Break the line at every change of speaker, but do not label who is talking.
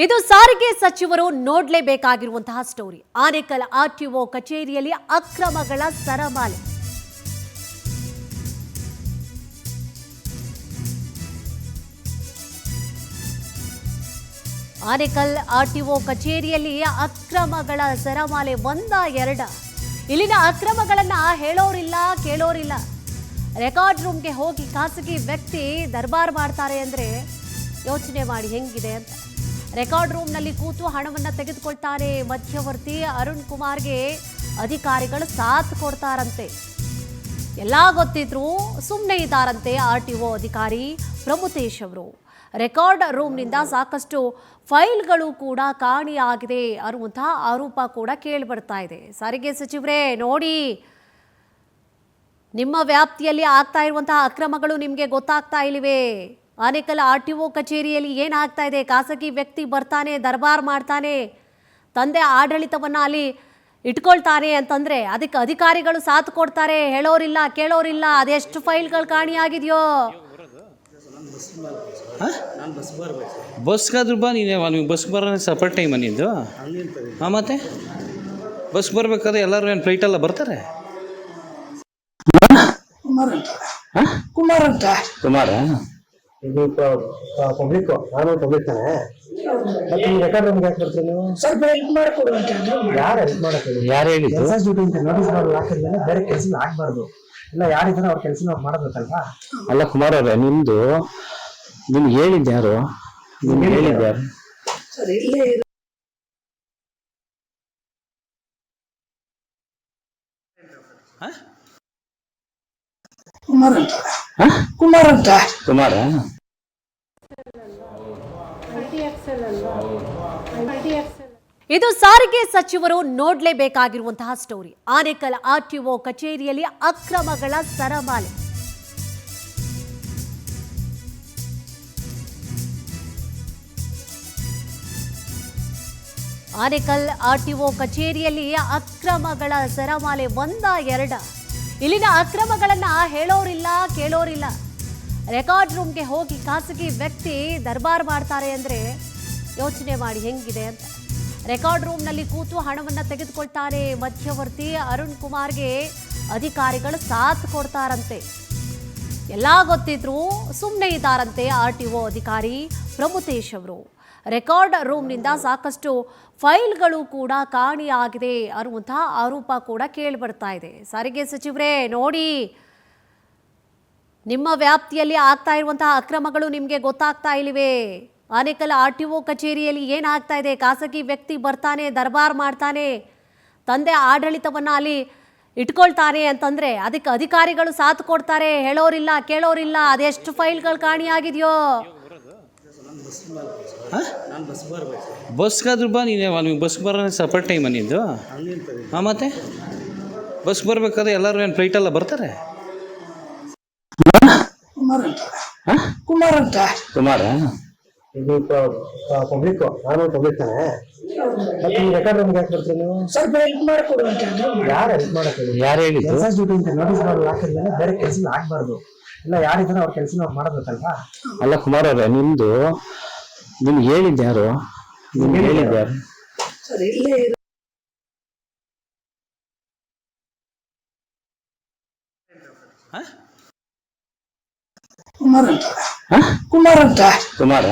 ಇದು ಸಾರಿಗೆ ಸಚಿವರು ನೋಡಲೇಬೇಕಾಗಿರುವಂತಹ ಸ್ಟೋರಿ. ಆನೇಕಲ್ ಆರ್ಟಿಒ ಕಚೇರಿಯಲ್ಲಿ ಅಕ್ರಮಗಳ ಸರಮಾಲೆ. ಆನೇಕಲ್ ಆರ್ಟಿಒ ಕಚೇರಿಯಲ್ಲಿ ಅಕ್ರಮಗಳ ಸರಮಾಲೆ ಒಂದ ಎರಡ. ಇಲ್ಲಿನ ಅಕ್ರಮಗಳನ್ನ ಹೇಳೋರಿಲ್ಲ ಕೇಳೋರಿಲ್ಲ. ರೆಕಾರ್ಡ್ ರೂಮ್ಗೆ ಹೋಗಿ ಖಾಸಗಿ ವ್ಯಕ್ತಿ ದರ್ಬಾರ್ ಮಾಡ್ತಾರೆ ಅಂದ್ರೆ ಯೋಚನೆ ಮಾಡಿ ಹೆಂಗಿದೆ ಅಂತ. ರೆಕಾರ್ಡ್ ರೂಮ್ನಲ್ಲಿ ಕೂತು ಹಣವನ್ನು ತೆಗೆದುಕೊಳ್ತಾರೆ ಮಧ್ಯವರ್ತಿ ಅರುಣ್ ಕುಮಾರ್ಗೆ ಅಧಿಕಾರಿಗಳು ಸಾಥ್ ಕೊಡ್ತಾರಂತೆ. ಎಲ್ಲ ಗೊತ್ತಿದ್ರು ಸುಮ್ಮನೆ ಇದ್ದಾರಂತೆ ಆರ್ಟಿಒ ಅಧಿಕಾರಿ ಪ್ರಭುತೇಶ್ ಅವರು. ರೆಕಾರ್ಡ್ ರೂಮ್ನಿಂದ ಸಾಕಷ್ಟು ಫೈಲ್ಗಳು ಕೂಡ ಕಾಣೆಯಾಗಿದೆ ಅನ್ನುವಂತಹ ಆರೋಪ ಕೂಡ ಕೇಳಿಬರ್ತಾ ಇದೆ. ಸಾರಿಗೆ ಸಚಿವರೇ ನೋಡಿ, ನಿಮ್ಮ ವ್ಯಾಪ್ತಿಯಲ್ಲಿ ಆಗ್ತಾ ಇರುವಂತಹ ಅಕ್ರಮಗಳು ನಿಮಗೆ ಗೊತ್ತಾಗ್ತಾ ಇಲ್ಲಿವೆ. ಆನೇಕಲ್ ಆರ್ಟಿಒ ಕಚೇರಿಯಲ್ಲಿ ಏನಾಗ್ತಾ ಇದೆ? ಖಾಸಗಿ ವ್ಯಕ್ತಿ ಬರ್ತಾನೆ, ದರ್ಬಾರ್ ಮಾಡ್ತಾನೆ, ತಂದೆ ಆಡಳಿತವನ್ನು ಅಲ್ಲಿ ಇಟ್ಕೊಳ್ತಾನೆ ಅಂತಂದ್ರೆ ಅದಕ್ಕೆ ಅಧಿಕಾರಿಗಳು ಸಾಥ್ ಕೊಡ್ತಾರೆ. ಹೇಳೋರಿಲ್ಲ ಕೇಳೋರಿಲ್ಲ. ಅದೆಷ್ಟು ಫೈಲ್ಗಳು ಕಾಣಿಯಾಗಿದೆಯೋ.
ಬಸ್ಗಾದ್ರೂ ಬಾ, ನೀನು ಬಸ್ ಬರೋ ಸಪರೇಟ್ ಟೈಮ್ ನಿಂದು. ಹಾಂ, ಮತ್ತೆ ಬಸ್ ಬರ್ಬೇಕಾದ್ರೆ ಎಲ್ಲರೂ ಏನು ಫ್ಲೈಟೆಲ್ಲ ಬರ್ತಾರೆ? ಕುಮಾರ
ಇದು ಪಬ್ಲಿಕ್, ನಾನು ಪಬ್ಲಿಕ್ ತಾನೆ. ಮತ್ತೆ ನೀವು ರೆಕಾರ್ಡ್ ರೂಮ್ಗೆ ಯಾಕೆ ಬರ್ತೀರಿ ನೀವು? ಸ್ವಲ್ಪ ಹೆಲ್ಪ್ ಮಾಡಿಕೊಡು ಅಂತ ಯಾರು ಹೆಲ್ಪ್ ಮಾಡಕ್ಕೆ?
ಯಾರು ಹೇಳಿದ್ರು?
ಕೆಲಸ ಡ್ಯೂಟಿ ಅಂತ ನೋಟಿಸ್ ಬೋರ್ಡ್ ಹಾಕಿದ್ಮೇಲೆ ಬೇರೆ ಕೆಲಸ ಆಗ್ಬಾರ್ದು. ಇಲ್ಲ ಯಾರಿದ್ದಾರೆ ಅವ್ರ ಕೆಲಸ ಅವ್ರು ಮಾಡಬೇಕಲ್ವಾ?
ಅಲ್ಲ ಕುಮಾರ್ ಅವರೇ, ನಿಮ್ಗೆ ಹೇಳಿದ್ದು ಯಾರು? ನಿಮ್ಗೆ ಹೇಳಿದ್ದು ಯಾರು?
ಸರ್ ಇಲ್ಲೇ
ಕುಮಾರ
ಇದು ಸಾರಿಗೆ ಸಚಿವರು ನೋಡಲೇಬೇಕಾಗಿರುವಂತಹ ಸ್ಟೋರಿ. ಆನೇಕಲ್ ಆರ್ಟಿಒ ಕಚೇರಿಯಲ್ಲಿ ಅಕ್ರಮಗಳ ಸರಮಾಲೆ. ಆನೇಕಲ್ ಆರ್ಟಿಒ ಕಚೇರಿಯಲ್ಲಿ ಅಕ್ರಮಗಳ ಸರಮಾಲೆ ಒಂದ ಎರಡ. ಇಲ್ಲಿನ ಅಕ್ರಮಗಳನ್ನ ಹೇಳೋರಿಲ್ಲ ಕೇಳೋರಿಲ್ಲ. ರೆಕಾರ್ಡ್ ರೂಮ್ಗೆ ಹೋಗಿ ಖಾಸಗಿ ವ್ಯಕ್ತಿ ದರ್ಬಾರ್ ಮಾಡ್ತಾರೆ ಅಂದ್ರೆ ಯೋಚನೆ ಮಾಡಿ ಹೆಂಗಿದೆ ಅಂತ. ರೆಕಾರ್ಡ್ ರೂಮ್ನಲ್ಲಿ ಕೂತು ಹಣವನ್ನು ತೆಗೆದುಕೊಳ್ತಾರೆ ಮಧ್ಯವರ್ತಿ ಅರುಣ್ ಕುಮಾರ್ಗೆ ಅಧಿಕಾರಿಗಳು ಸಾಥ್ ಕೊಡ್ತಾರಂತೆ. ಎಲ್ಲ ಗೊತ್ತಿದ್ರು ಸುಮ್ಮನೆ ಇದ್ದಾರಂತೆ ಆರ್ಟಿಒ ಅಧಿಕಾರಿ ಪ್ರಭುತೇಶ್ ಅವರು. ರೆಕಾರ್ಡ್ ರೂಮ್ನಿಂದ ಸಾಕಷ್ಟು ಫೈಲ್ಗಳು ಕೂಡ ಕಾಣೆಯಾಗಿದೆ ಅನ್ನುವಂತಹ ಆರೋಪ ಕೂಡ ಕೇಳಿಬರ್ತಾ ಇದೆ. ಸಾರಿಗೆ ಸಚಿವರೇ ನೋಡಿ, ನಿಮ್ಮ ವ್ಯಾಪ್ತಿಯಲ್ಲಿ ಆಗ್ತಾ ಇರುವಂತಹ ಅಕ್ರಮಗಳು ನಿಮಗೆ ಗೊತ್ತಾಗ್ತಾ ಇಲ್ಲಿವೆ. ಆನೇಕಲ್ ಆರ್ಟಿಒ ಕಚೇರಿಯಲ್ಲಿ ಏನಾಗ್ತಾ ಇದೆ? ಖಾಸಗಿ ವ್ಯಕ್ತಿ ಬರ್ತಾನೆ, ದರ್ಬಾರ್ ಮಾಡ್ತಾನೆ, ತಂದೆ ಆಡಳಿತವನ್ನು ಅಲ್ಲಿ ಇಟ್ಕೊಳ್ತಾನೆ ಅಂತಂದ್ರೆ ಅದಕ್ಕೆ ಅಧಿಕಾರಿಗಳು ಸಾಥ್ ಕೊಡ್ತಾರೆ. ಹೇಳೋರಿಲ್ಲ ಕೇಳೋರಿಲ್ಲ. ಅದೆಷ್ಟು ಫೈಲ್ಗಳು ಕಾಣಿಯಾಗಿದೆಯೋ.
ಬಸ್ಗಾದ್ರೂ ಬಾ, ನೀನು ಬಸ್ ಬರೋ ಸಪರೇಟ್ ಟೈಮ್ ನಿಂದು. ಹಾಂ, ಮತ್ತೆ ಬಸ್ ಬರ್ಬೇಕಾದ್ರೆ ಎಲ್ಲರೂ ಏನು ಫ್ಲೈಟೆಲ್ಲ ಬರ್ತಾರೆ? ಕುಮಾರ
ಇದು ಪಬ್ಲಿಕ್, ನಾನು ಪಬ್ಲಿಕ್ ತಾನೆ. ಮತ್ತೆ ನೀವು ರೆಕಾರ್ಡ್ ರೂಮ್ಗೆ ಯಾಕೆ ಬರ್ತೀರಿ ನೀವು? ಸ್ವಲ್ಪ ಹೆಲ್ಪ್ ಮಾಡಿಕೊಡು ಅಂತ ಯಾರು ಹೆಲ್ಪ್ ಮಾಡಕ್ಕೆ?
ಯಾರು ಹೇಳಿದ್ರು?
ಕೆಲಸ ಡ್ಯೂಟಿ ಅಂತ ನೋಟಿಸ್ ಬೋರ್ಡ್ ಹಾಕಿದ್ಮೇಲೆ ಬೇರೆ ಕೆಲಸ ಆಗ್ಬಾರ್ದು. ಇಲ್ಲ ಯಾರಿದ್ದಾರೆ ಅವ್ರ ಕೆಲಸ ಅವ್ರು ಮಾಡಬೇಕಲ್ವಾ?
ಅಲ್ಲ ಕುಮಾರ್ ಅವರೇ, ನಿಮ್ಗೆ ಹೇಳಿದ್ದು ಯಾರು? ನಿಮ್ಗೆ ಹೇಳಿದ್ದು ಯಾರು?
ಸರ್ ಇಲ್ಲೇ
ಕುಮಾರ